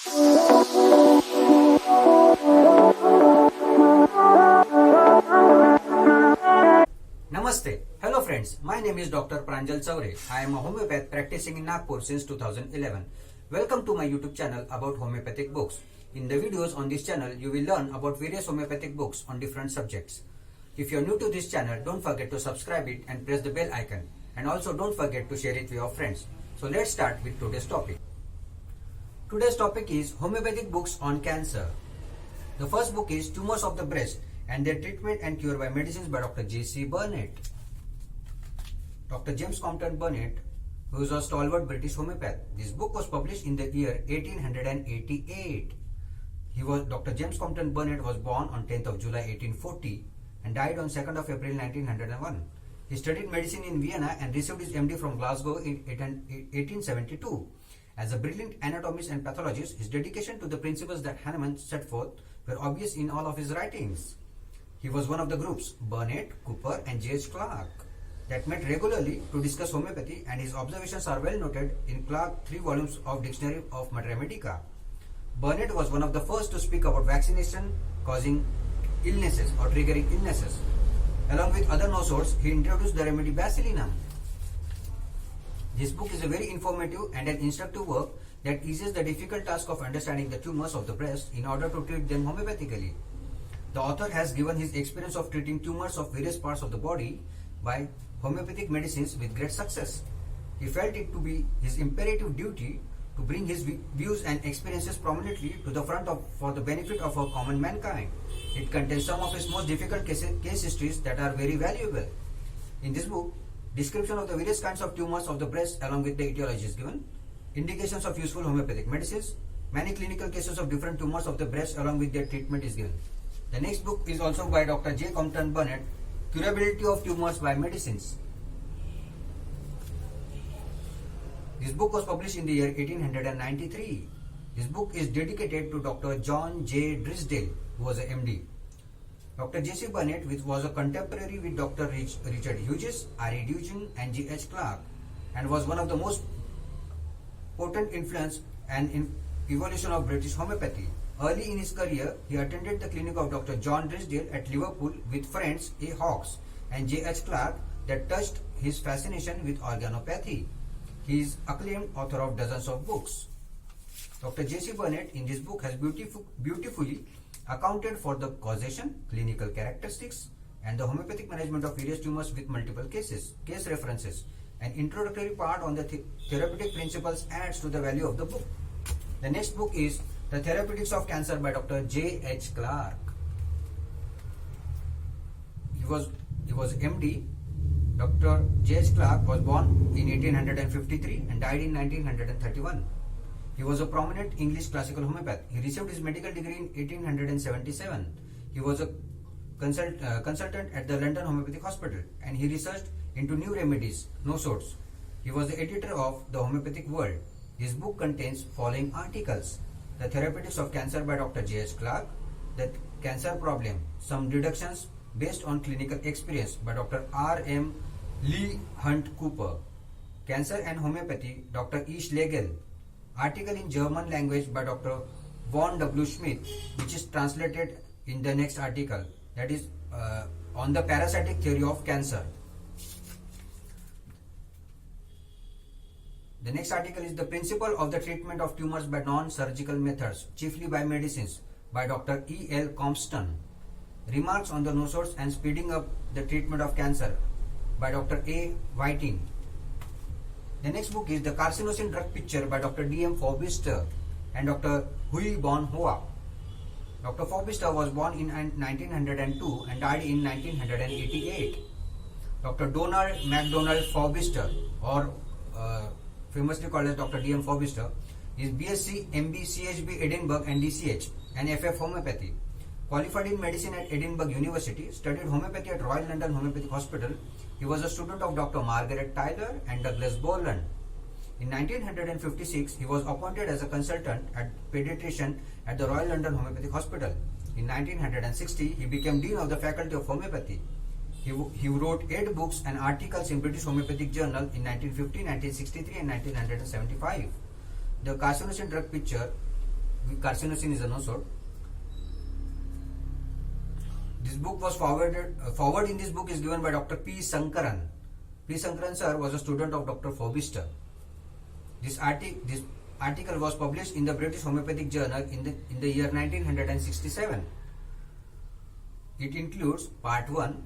Namaste. Hello friends, my name is Dr. Pranjal Chaure. I am a homeopath practicing in Nagpur since 2011. Welcome to my YouTube channel about homeopathic books. In the videos on this channel, you will learn about various homeopathic books on different subjects. If you are new to this channel, don't forget to subscribe it and press the bell icon. And also don't forget to share it with your friends. So let's start with today's topic. Today's topic is homeopathic books on cancer. The first book is Tumors of the Breast and Their Treatment and Cure by Medicines by Dr. J.C. Burnett. Dr. James Compton Burnett, who is a stalwart British homeopath. This book was published in the year 1888. Dr. James Compton Burnett was born on 10th of July 1840 and died on 2nd of April 1901. He studied medicine in Vienna and received his MD from Glasgow in 1872. As a brilliant anatomist and pathologist, his dedication to the principles that Hahnemann set forth were obvious in all of his writings. He was one of the groups, Burnett, Cooper and J.H. Clark, that met regularly to discuss homeopathy, and his observations are well noted in Clark's 3 volumes of Dictionary of Materia Medica. Burnett was one of the first to speak about vaccination causing illnesses or triggering illnesses. Along with other nosodes, he introduced the remedy Bacillinum. This book is a very informative and an instructive work that eases the difficult task of understanding the tumors of the breast in order to treat them homeopathically. The author has given his experience of treating tumors of various parts of the body by homeopathic medicines with great success. He felt it to be his imperative duty to bring his views and experiences prominently to the front for the benefit of our common mankind. It contains some of his most difficult case histories that are very valuable. In this book, description of the various kinds of tumors of the breast along with the etiology is given, indications of useful homeopathic medicines, many clinical cases of different tumors of the breast along with their treatment is given. The next book is also by Dr. J. Compton Burnett, Curability of Tumors by Medicines. This book was published in the year 1893. This book is dedicated to Dr. John J. Drysdale, who was a MD. Dr. J.C. Burnett, which was a contemporary with Dr. Richard Hughes, R.E. Dugin and J.H. Clark, and was one of the most potent influence and evolution of British homeopathy. Early in his career, he attended the clinic of Dr. John Drysdale at Liverpool with friends A. Hawkes and J.H. Clark that touched his fascination with organopathy. He is acclaimed author of dozens of books. Dr. J.C. Burnett in this book has beautifully accounted for the causation, clinical characteristics, and the homeopathic management of various tumors with multiple case references. An introductory part on the therapeutic principles adds to the value of the book. The next book is The Therapeutics of Cancer by Dr. J.H. Clark. He was MD. Dr. J.H. Clark was born in 1853 and died in 1931. He was a prominent English classical homeopath. He received his medical degree in 1877. He was a consultant at the London Homeopathic Hospital and he researched into new remedies, nosodes. He was the editor of The Homeopathic World. His book contains following articles: The Therapeutics of Cancer by Dr. J.H. Clark, The Cancer Problem, Some Deductions Based on Clinical Experience by Dr. R.M. Lee Hunt Cooper, Cancer and Homeopathy, Dr. E. Schlegel, article in German language by Dr. Von W. Schmidt, which is translated in the next article, that is on the parasitic theory of cancer. The next article is The Principle of the Treatment of Tumors by Non-Surgical Methods, chiefly by Medicines, by Dr. E. L. Compton. Remarks on the nosodes and Speeding Up the Treatment of Cancer by Dr. A. Whiting. The next book is The Carcinosin Drug Picture by Dr. D. M. Forbister and Dr. Huy Bon Hoa. Dr. Forbister was born in 1902 and died in 1988. Dr. Donald MacDonald Forbister, or famously called as Dr. D. M. Forbister, is BSc, MB, CHB, Edinburgh and DCH and FF Homeopathy. Qualified in medicine at Edinburgh University, studied homeopathy at Royal London Homeopathic Hospital. He was a student of Dr. Margaret Tyler and Douglas Boland. In 1956, he was appointed as a consultant and pediatrician at the Royal London Homeopathic Hospital. In 1960, he became Dean of the Faculty of Homeopathy. He wrote 8 books and articles in British Homeopathic Journal in 1950, 1963 and 1975. The Carcinosin Drug Picture carcinosin is a nosode. This book was forward in this book is given by Dr. P. Sankaran. P. Sankaran sir was a student of Dr. Fobister. This article was published in the British Homeopathic Journal in the year 1967. It includes part 1,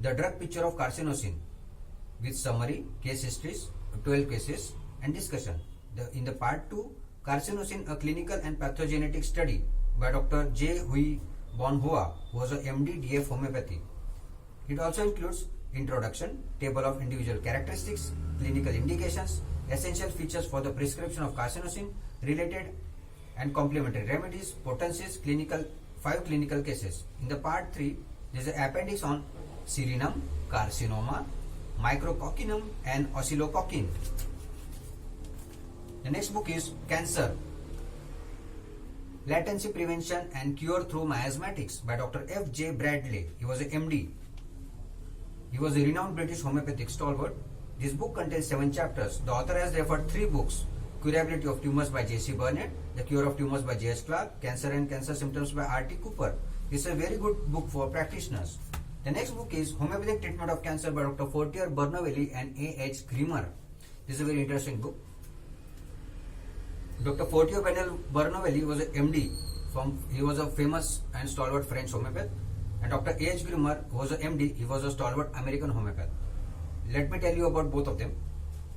the drug picture of carcinosin, with summary, case histories, 12 cases, and discussion. In the part 2, carcinosin, a clinical and pathogenetic study by Dr. J. Hui Bonhua, who was a MD DF Homeopathy. It also includes introduction, table of individual characteristics, clinical indications, essential features for the prescription of carcinosin, related and complementary remedies, potencies, 5 clinical cases. In the part 3, there is an appendix on Syrinum, carcinoma, micrococcinum, and oscillococcinum. The next book is Cancer, Latency Prevention and Cure Through Miasmatics by Dr. F. J. Bradley. He was a MD. He was a renowned British homeopathic stalwart. This book contains 7 chapters. The author has referred 3 books: Curability of Tumors by J.C. Burnett, The Cure of Tumors by J.S. Clark, Cancer and Cancer Symptoms by R.T. Cooper. It's a very good book for practitioners. The next book is Homeopathic Treatment of Cancer by Dr. Fortier Bernoulli and A.H. Grimmer. This is a very interesting book. Dr. Fortier Bernoulli was a MD. He was a famous and stalwart French homeopath. And Dr. A.H. Grimmer was a MD. He was a stalwart American homeopath. Let me tell you about both of them.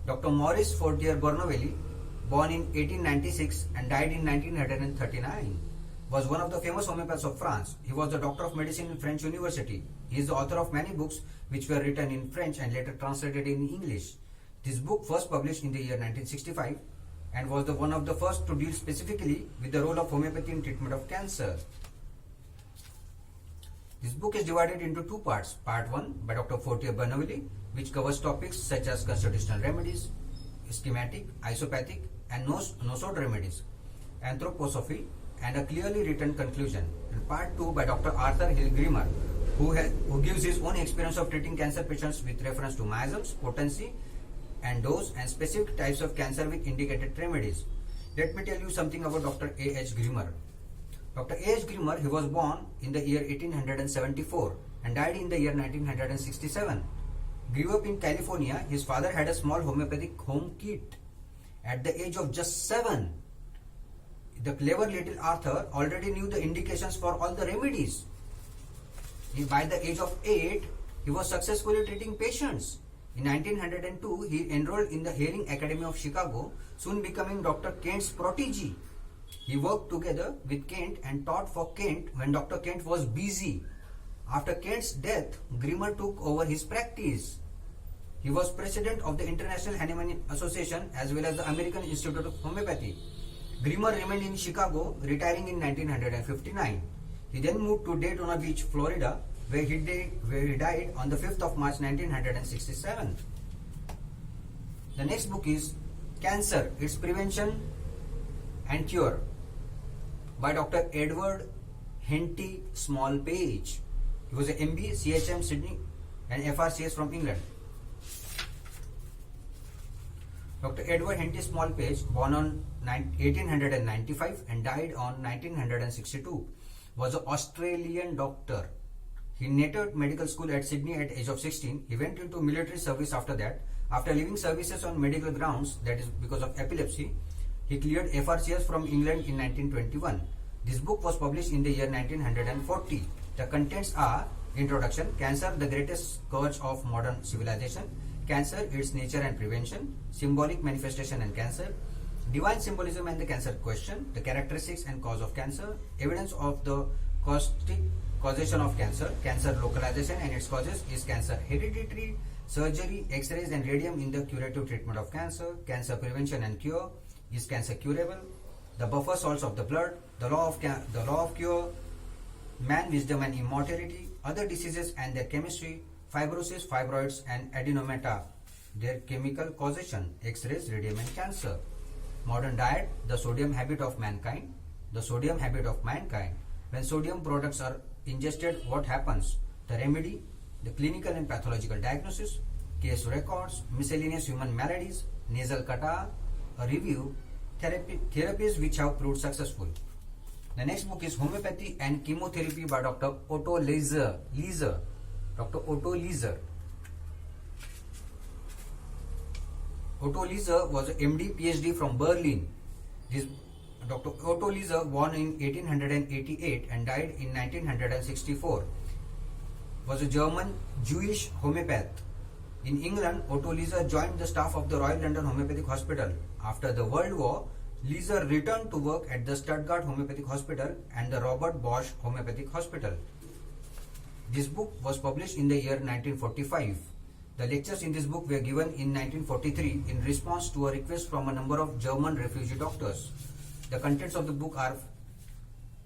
Dr. Maurice Fortier Bernoulli, born in 1896 and died in 1939, was one of the famous homeopaths of France. He was the doctor of medicine in French University. He is the author of many books which were written in French and later translated in English. This book first published in the year 1965 and was one of the first to deal specifically with the role of homeopathy in treatment of cancer. This book is divided into 2 parts. Part 1 by Dr. Fortier Bernoulli, which covers topics such as constitutional remedies, schematic, isopathic, and nosode remedies, anthroposophy, and a clearly written conclusion. And Part 2 by Dr. Arthur Hill Grimmer, who gives his own experience of treating cancer patients with reference to miasms, potency, and dose, and specific types of cancer with indicated remedies. Let me tell you something about Dr. A.H. Grimmer. Dr. A.H. Grimmer, he was born in the year 1874 and died in the year 1967. Grew up in California. His father had a small homeopathic home kit. At the age of just 7, the clever little Arthur already knew the indications for all the remedies. By the age of 8, he was successfully treating patients. In 1902, he enrolled in the Hearing Academy of Chicago, soon becoming Dr. Kent's protege. He worked together with Kent and taught for Kent when Dr. Kent was busy. After Kent's death, Grimmer took over his practice. He was president of the International Hahnemann Association as well as the American Institute of Homeopathy. Grimmer remained in Chicago, retiring in 1959. He then moved to Daytona Beach, Florida, where he died on the 5th of March 1967. The next book is Cancer, Its Prevention and Cure by Dr. Edward Henty Smallpage. He was an MB, CHM Sydney and FRCS from England. Dr. Edward Henty Smallpage, born on 1895 and died on 1962, was an Australian doctor. He entered medical school at Sydney at age of 16. He went into military service after that. After leaving services on medical grounds, that is because of epilepsy, he cleared FRCS from England in 1921. This book was published in the year 1940. The contents are Introduction, Cancer, the greatest scourge of modern civilization, Cancer, its nature and prevention, Symbolic manifestation and cancer, Divine symbolism and the cancer question, the characteristics and cause of cancer, evidence of the causation of cancer, cancer localization and its causes, is cancer hereditary, surgery, x-rays and radium in the curative treatment of cancer, cancer prevention and cure, is cancer curable, the buffer salts of the blood, the law of cure, man, wisdom and immortality, other diseases and their chemistry, fibrosis, fibroids and adenomata, their chemical causation, x-rays, radium and cancer. Modern diet, the sodium habit of mankind. The sodium habit of mankind. When sodium products are ingested, what happens? The remedy, the clinical and pathological diagnosis, case records, miscellaneous human maladies, nasal catarrh, a review, therapies which have proved successful. The next book is Homeopathy and Chemotherapy by Dr. Otto Leser. Dr. Otto Leser. Otto Leser was a MD PhD from Berlin. Dr. Otto Leser born in 1888 and died in 1964. Was a German Jewish homeopath. In England, Otto Leser joined the staff of the Royal London Homeopathic Hospital. After the World War, Leser returned to work at the Stuttgart Homeopathic Hospital and the Robert Bosch Homeopathic Hospital. This book was published in the year 1945. The lectures in this book were given in 1943 in response to a request from a number of German refugee doctors. The contents of the book are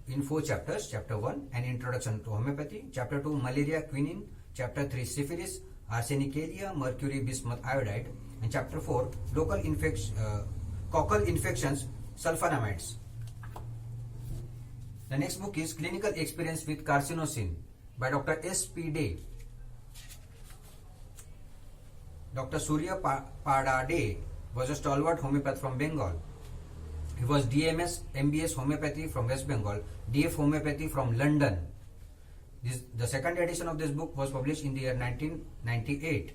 in 4 chapters. Chapter 1, an introduction to homeopathy. Chapter 2, malaria, quinine. Chapter 3, syphilis, arsenicalia, mercury, bismuth, iodide. And chapter 4, cockal infections, sulfonamides. The next book is Clinical Experience with Carcinosin by Dr. S.P. Day. Dr. Surya Pada Day was a stalwart homeopath from Bengal. He was DMS, MBS Homeopathy from West Bengal, DF Homeopathy from London. The second edition of this book was published in the year 1998.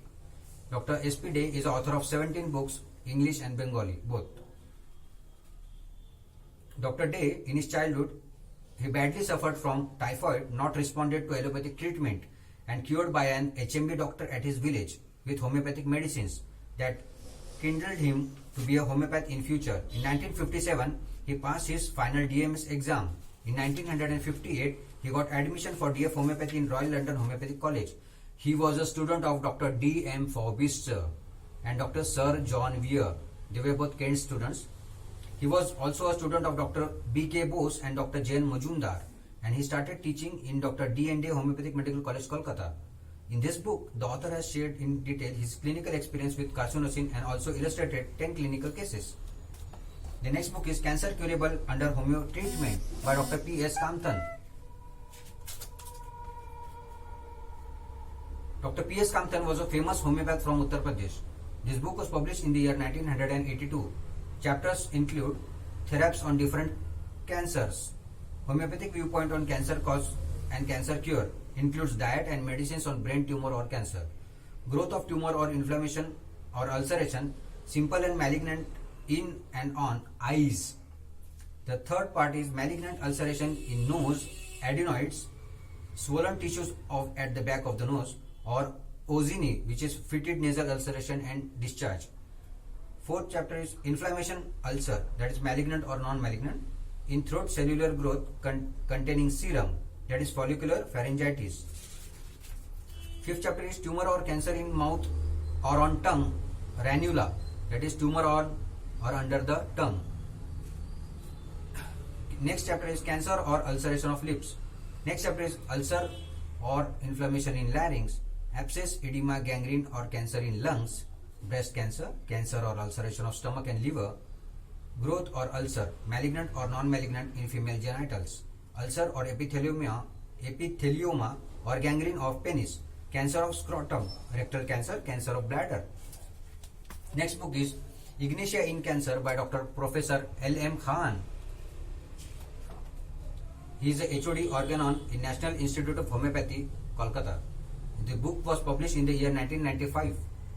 Dr. S.P. Day is the author of 17 books, English and Bengali, both. Dr. Day, in his childhood, he badly suffered from typhoid, not responded to allopathic treatment, and cured by an HMB doctor at his village with homeopathic medicines that kindled him to be a homeopath in future. In 1957, he passed his final DMS exam. In 1958, he got admission for DF Homeopathy in Royal London Homeopathic College. He was a student of Dr. D. M. Forbister and Dr. Sir John Weir. They were both Kent students. He was also a student of Dr. B. K. Bose and Dr. Jain Majumdar, and he started teaching in Dr. D. N. Day Homeopathic Medical College, Kolkata. In this book, the author has shared in detail his clinical experience with carcinosin and also illustrated 10 clinical cases. The next book is Cancer Curable Under Homeo Treatment by Dr. P. S. Kamtan. Dr. P. S. Kamtan was a famous homeopath from Uttar Pradesh. This book was published in the year 1982. Chapters include therapies on different cancers, homeopathic viewpoint on cancer cause and cancer cure, includes diet and medicines on brain tumor or cancer, growth of tumor or inflammation or ulceration, simple and malignant in and on eyes. The third part is malignant ulceration in nose, adenoids, swollen tissues at the back of the nose, or ozzini, which is fitted nasal ulceration and discharge. Fourth chapter is inflammation ulcer, that is malignant or non-malignant, in throat cellular growth containing serum, that is follicular pharyngitis. Fifth chapter is tumor or cancer in mouth or on tongue, ranula, that is tumor on or under the tongue. Next chapter is cancer or ulceration of lips. Next chapter is ulcer or inflammation in larynx, abscess, edema, gangrene or cancer in lungs, breast cancer, cancer or ulceration of stomach and liver, growth or ulcer, malignant or non-malignant in female genitals, ulcer or epithelioma or gangrene of penis, cancer of scrotum, rectal cancer, cancer of bladder. Next book is Ignitia in Cancer by Dr. Professor L. M. Khan. He is a HOD organon in National Institute of Homeopathy, Kolkata. The book was published in the year 1995.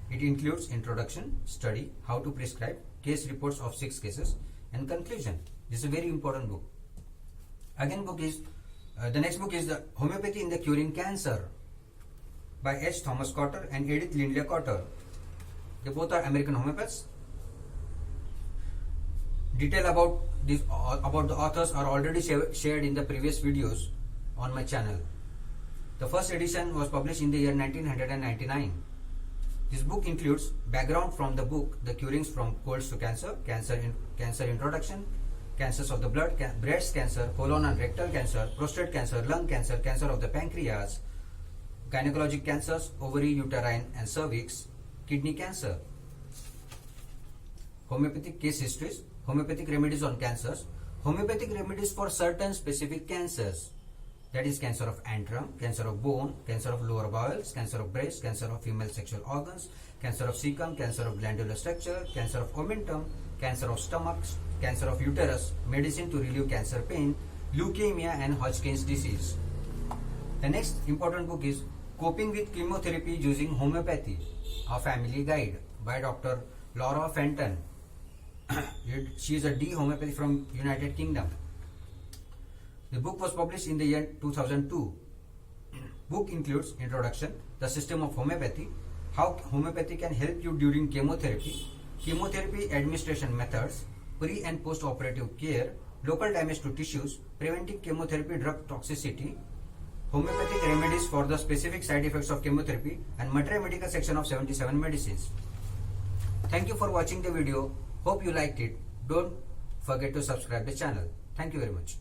It includes introduction, study, how to prescribe, case reports of 6 cases, and conclusion. This is a very important book. The next book is the Homeopathy in the Curing Cancer by H. Thomas Cotter and Edith Lindley Cotter. They both are American homeopaths. Detail about the authors are already shared in the previous videos on my channel. The first edition was published in the year 1999. This book includes background from the book, The Curings from Colds to Cancer, cancer introduction, cancers of the blood, breast cancer, colon and rectal cancer, prostate cancer, lung cancer, cancer of the pancreas, gynecologic cancers, ovary, uterine and cervix, kidney cancer. Homeopathic case histories, homeopathic remedies on cancers, homeopathic remedies for certain specific cancers, that is cancer of antrum, cancer of bone, cancer of lower bowels, cancer of breast, cancer of female sexual organs, cancer of cecum, cancer of glandular structure, cancer of omentum, cancer of stomach, cancer of uterus, medicine to relieve cancer pain, leukemia and Hodgkin's disease. The next important book is Coping with Chemotherapy Using Homeopathy, a Family Guide by Dr. Laura Fenton. She is a D homeopathy from United Kingdom. The book was published in the year 2002. Book includes introduction, the system of homeopathy, how homeopathy can help you during chemotherapy, chemotherapy administration methods, pre and post operative care, local damage to tissues, preventing chemotherapy drug toxicity, homeopathic remedies for the specific side effects of chemotherapy, and Materia Medica section of 77 medicines. Thank you for watching the video. Hope you liked it. Don't forget to subscribe the channel. Thank you very much.